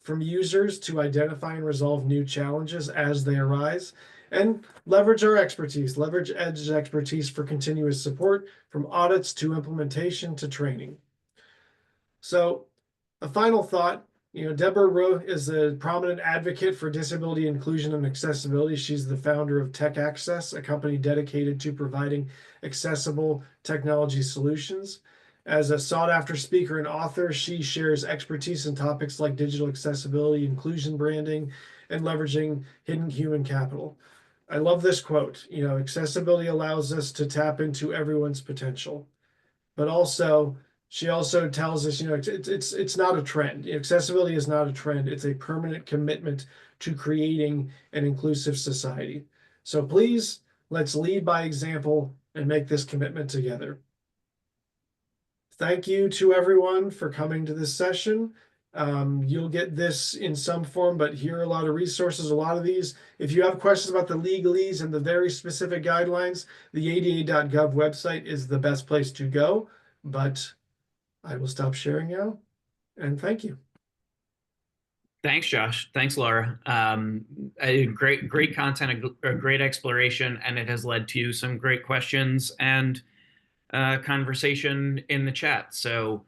from users to identify and resolve new challenges as they arise, and leverage our expertise, leverage EDGE's expertise for continuous support from audits to implementation to training. So a final thought, you know, Deborah Rowe is a prominent advocate for disability inclusion and accessibility. She's the founder of Tech Access, a company dedicated to providing accessible technology solutions. As a sought-after speaker and author, she shares expertise in topics like digital accessibility, inclusion branding, and leveraging hidden human capital. I love this quote, you know, accessibility allows us to tap into everyone's potential, but also she also tells us, you know, it's not a trend. Accessibility is not a trend. It's a permanent commitment to creating an inclusive society. So please, let's lead by example and make this commitment together. Thank you to everyone for coming to this session. You'll get this in some form, but here are a lot of resources, a lot of these. If you have questions about the legalese and the very specific guidelines, the ada.gov website is the best place to go. But I will stop sharing now, and thank you. Thanks, Josh. Thanks, Laura. Great content, a great exploration, and it has led to some great questions and conversation in the chat. So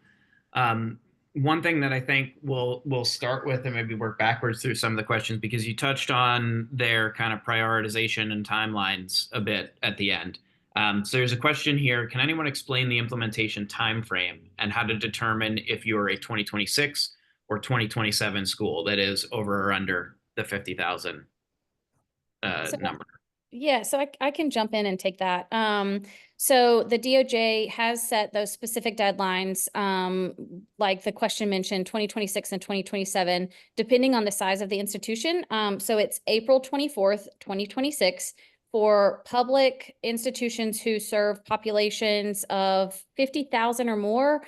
one thing that I think we'll start with and maybe work backwards through some of the questions, because you touched on their kind of prioritization and timelines a bit at the end. So there's a question here. Can anyone explain the implementation timeframe and how to determine if you're a 2026 or 2027 school that is over or under the 50,000 number? Yeah, so I can jump in and take that. So the DOJ has set those specific deadlines, like the question mentioned, 2026 and 2027, depending on the size of the institution. So it's April 24th, 2026 for public institutions who serve populations of 50,000 or more,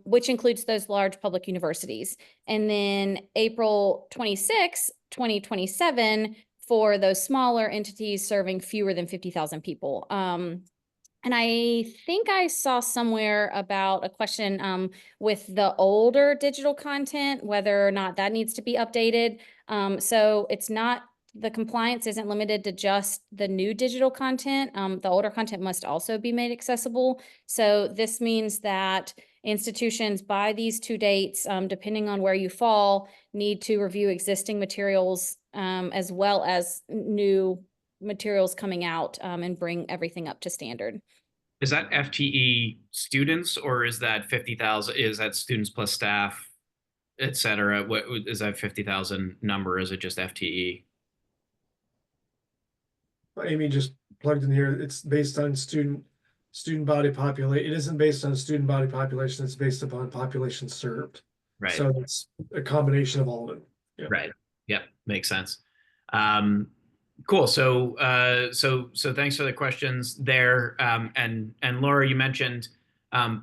which includes those large public universities. And then April 26, 2027 for those smaller entities serving fewer than 50,000 people. And I think I saw somewhere about a question with the older digital content, whether or not that needs to be updated. So it's not, the compliance isn't limited to just the new digital content. The older content must also be made accessible. So this means that institutions by these two dates, depending on where you fall, need to review existing materials as well as new materials coming out and bring everything up to standard. Is that FTE students, or is that 50,000? Is that students plus staff, et cetera? What is that 50,000 number? Is it just FTE? Amy just plugged in here. It's based on student body population. It isn't based on student body population. It's based upon population served. Right. So it's a combination of all of it. Yeah. Right. Yep. Makes sense. Cool. So thanks for the questions there. And Laura, you mentioned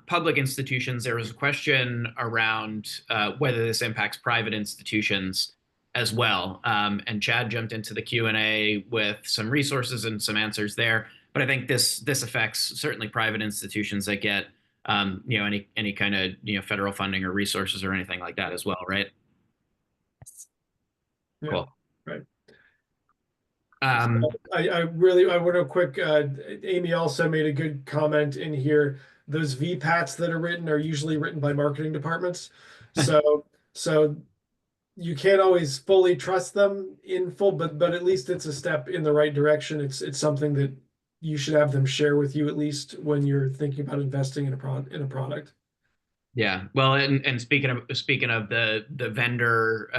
public institutions. There was a question around whether this impacts private institutions as well. And Chad jumped into the Q&A with some resources and some answers there. But I think this affects certainly private institutions that get any kind of federal funding or resources or anything like that as well, right? Yeah, Cool. right. Um, I want to quick, Amy also made a good comment in here. Those VPATs that are written are usually written by marketing departments. So you can't always fully trust them in full, but at least it's a step in the right direction. It's something that you should have them share with you at least when you're thinking about investing in a product. Yeah, well, and speaking of the vendor,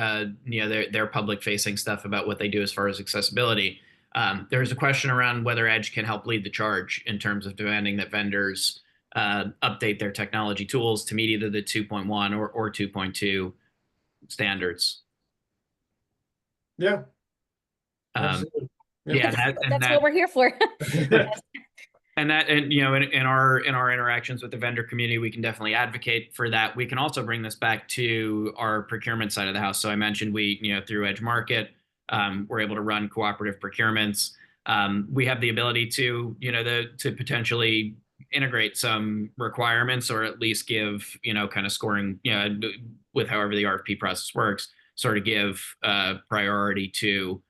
their public facing stuff about what they do as far as accessibility. There's a question around whether Edge can help lead the charge in terms of demanding that vendors update their technology tools to meet either the 2.1 or 2.2 standards. Yeah, Um, absolutely. yeah, That's what we're here for. and in our interactions with the vendor community, we can definitely advocate for that. We can also bring this back to our procurement side of the house. So I mentioned through Edge Market, we're able to run cooperative procurements. We have the ability to to potentially integrate some requirements, or at least give kind of scoring with however the RFP process works, sort of give priority to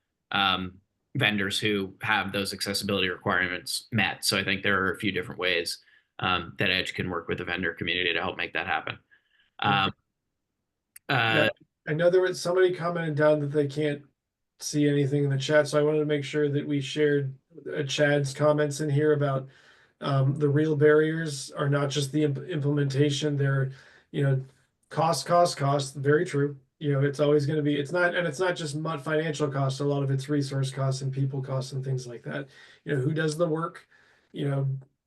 vendors who have those accessibility requirements met. So I think there are a few different ways that Edge can work with the vendor community to help make that happen. Yeah, I know there was somebody commented down that they can't see anything in the chat, so I wanted to make sure that we shared Chad's comments in here about the real barriers are not just the implementation. They're, cost. Very true. It's always going to be. It's not just financial costs. A lot of it's resource costs and people costs and things like that. Who does the work?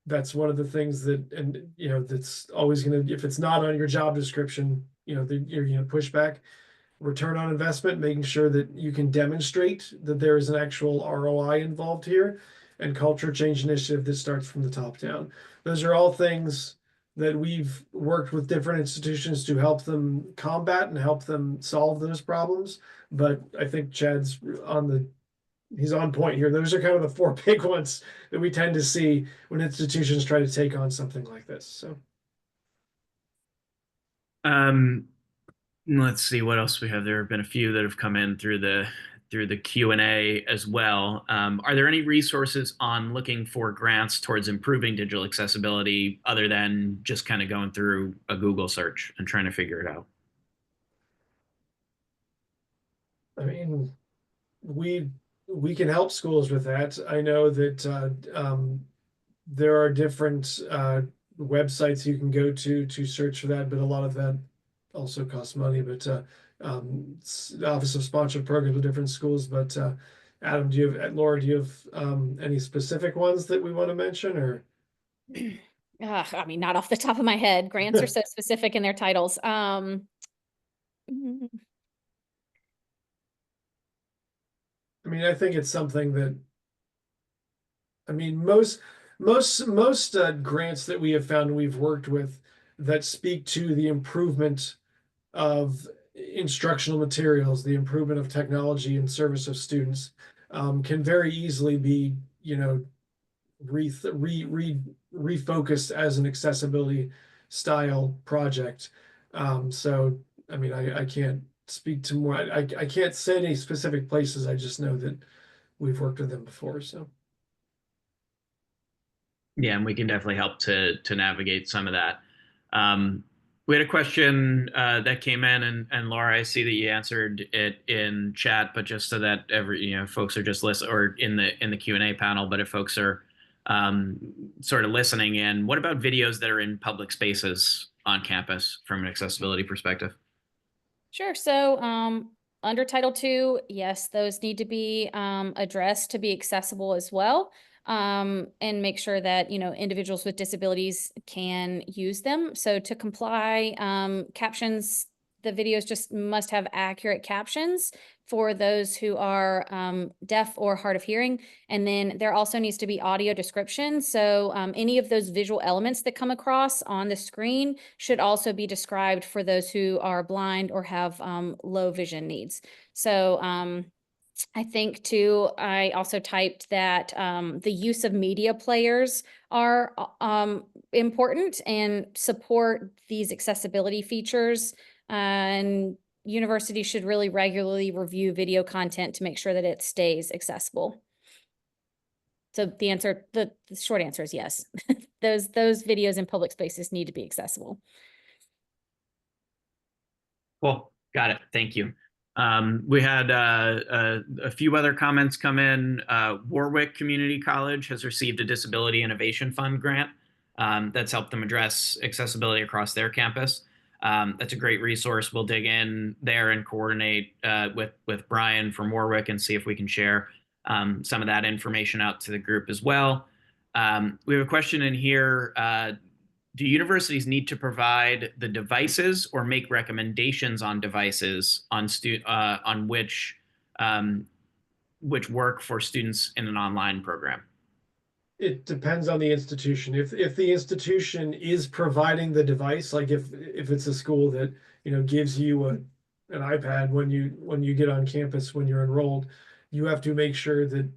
That's one of the things that's always going to. If it's not on your job description, you're going to push back. Return on investment, making sure that you can demonstrate that there is an actual ROI involved here, and culture change initiative that starts from the top down. Those are all things that we've worked with different institutions to help them combat and help them solve those problems. But I think Chad's he's on point here. Those are kind of the four big ones that we tend to see when institutions try to take on something like this. So. Let's see what else we have. There have been a few that have come in through the Q&A as well. Are there any resources on looking for grants towards improving digital accessibility other than just kind of going through a Google search and trying to figure it out? I mean, we can help schools with that. I know that there are different websites you can go to search for that, but a lot of that also costs money. But the Office of Sponsored Programs with different schools. But Adam, Laura, do you have any specific ones that we want to mention, or? I mean, not off the top of my head. Grants are so specific in their titles. I mean, I think it's something that, I mean, most grants that we have found we've worked with that speak to the improvement of instructional materials, the improvement of technology in service of students, can very easily be, refocused as an accessibility style project. So, I mean, I can't speak to more. I can't say any specific places. I just know that we've worked with them before. So. Yeah, and we can definitely help to navigate some of that. We had a question that came in, and Laura, I see that you answered it in chat, but just so that folks are just listening, or in the Q&A panel, but if folks are sort of listening in, what about videos that are in public spaces on campus from an accessibility perspective? Sure. So under Title II, yes, those need to be addressed to be accessible as well. And make sure that, individuals with disabilities can use them. So to comply, captions, the videos just must have accurate captions for those who are deaf or hard of hearing. And then there also needs to be audio description. So any of those visual elements that come across on the screen should also be described for those who are blind or have low vision needs. So I think too, I also typed that the use of media players are important and support these accessibility features. And universities should really regularly review video content to make sure that it stays accessible. So the short answer is yes. Those videos in public spaces need to be accessible. Cool. Got it. Thank you. We had a few other comments come in. Warwick Community College has received a Disability Innovation Fund grant that's helped them address accessibility across their campus. That's a great resource. We'll dig in there and coordinate with Brian from Warwick and see if we can share some of that information out to the group as well. We have a question in here. Do universities need to provide the devices or make recommendations on devices on which work for students in an online program? It depends on the institution. If the institution is providing the device, like if it's a school that gives you an iPad when you get on campus when you're enrolled, you have to make sure that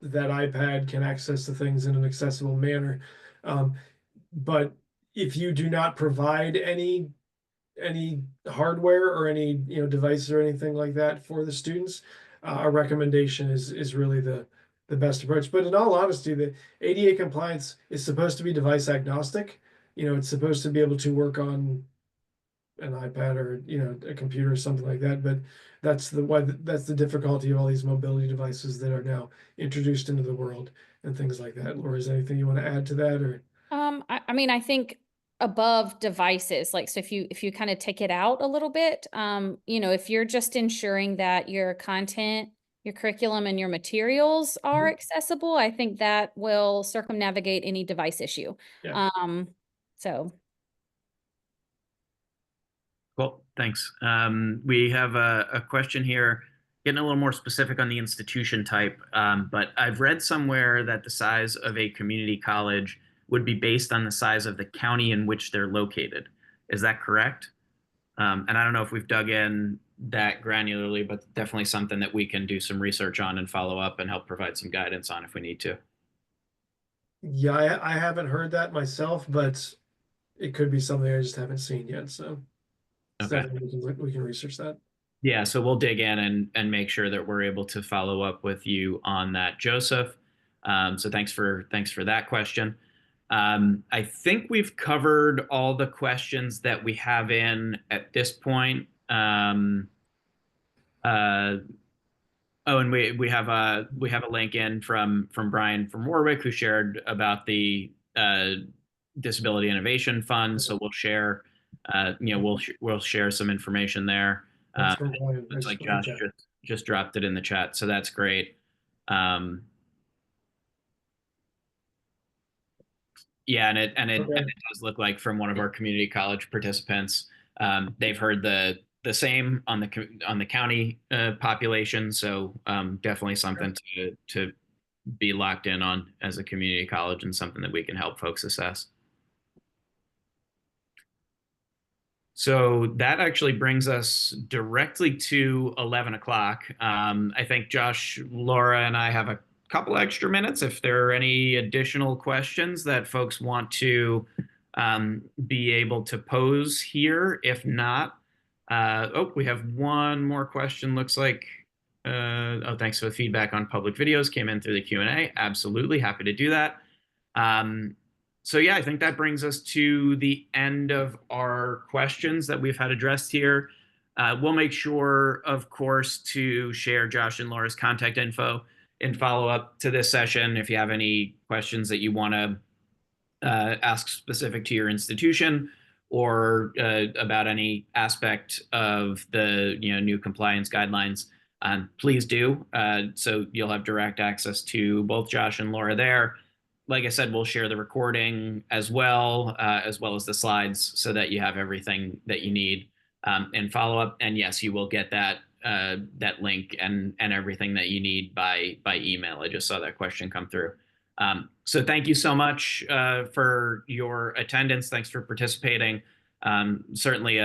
that iPad can access the things in an accessible manner. But if you do not provide any hardware or any devices or anything like that for the students, a recommendation is really the best approach. But in all honesty, the ADA compliance is supposed to be device agnostic. It's supposed to be able to work on an iPad or a computer or something like that. But that's the difficulty of all these mobility devices that are now introduced into the world and things like that. Laura, is there anything you want to add to that? Or I mean, I think above devices, like, so if you kind of take it out a little bit, if you're just ensuring that your content, your curriculum, and your materials are accessible, I think that will circumnavigate any device issue. Yeah. So. Cool, thanks. We have a question here, getting a little more specific on the institution type, but I've read somewhere that the size of a community college would be based on the size of the county in which they're located. Is that correct? And I don't know if we've dug in that granularly, but definitely something that we can do some research on and follow up and help provide some guidance on if we need to. Yeah, I haven't heard that myself, but it could be something I just haven't seen yet. So Okay. we can research that. Yeah, so we'll dig in and make sure that we're able to follow up with you on that, Joseph. So thanks for that question. I think we've covered all the questions that we have in at this point. Oh, and we have a link in from Brian from Warwick, who shared about the Disability Innovation Fund. So we'll share, we'll share some information there. It's like Josh just dropped it in the chat, so that's great. Yeah, and it does look like from one of our community college participants, they've heard the same on the county population. So definitely something to be locked in on as a community college, and something that we can help folks assess. So that actually brings us directly to 11 o'clock. I think Josh, Laura, and I have a couple extra minutes if there are any additional questions that folks want to be able to pose here. If not, we have one more question. Looks like, thanks for the feedback on public videos, came in through the Q&A. Absolutely, happy to do that. So yeah, I think that brings us to the end of our questions that we've had addressed here. We'll make sure, of course, to share Josh and Laura's contact info in follow up to this session. If you have any questions that you want to ask specific to your institution, or about any aspect of the new compliance guidelines, please do. So you'll have direct access to both Josh and Laura there. Like I said, we'll share the recording as well as the slides, so that you have everything that you need in follow up. And yes, you will get that link and everything that you need by email. I just saw that question come through. So thank you so much for your attendance. Thanks for participating. Certainly,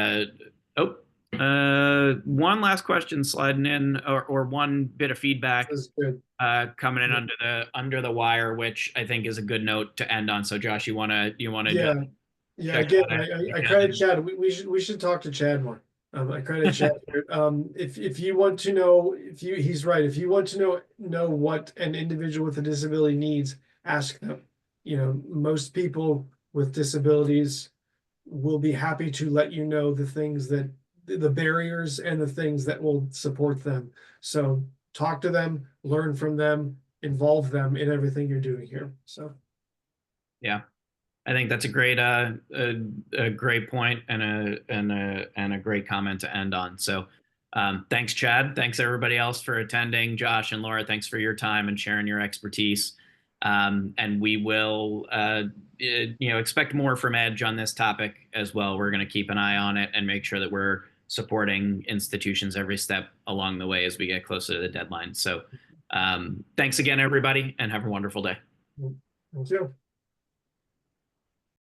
One last question sliding in, or one bit of feedback That's good. coming in under the wire, which I think is a good note to end on. So, Josh, you wanna Yeah, just yeah. check Again, out I credit Chad. We should talk to Chad more. I credit Chad here. If you want to know, he's right. If you want to know what an individual with a disability needs, ask them. You know, most people with disabilities will be happy to let you know the things that the barriers and the things that will support them. So talk to them, learn from them, involve them in everything you're doing here. So Yeah, I think that's a great point and a great comment to end on. So, thanks, Chad. Thanks everybody else for attending. Josh and Laura, thanks for your time and sharing your expertise. And we will, expect more from Edge on this topic as well. We're going to keep an eye on it and make sure that we're supporting institutions every step along the way as we get closer to the deadline. So, thanks again, everybody, and have a wonderful day. thank you.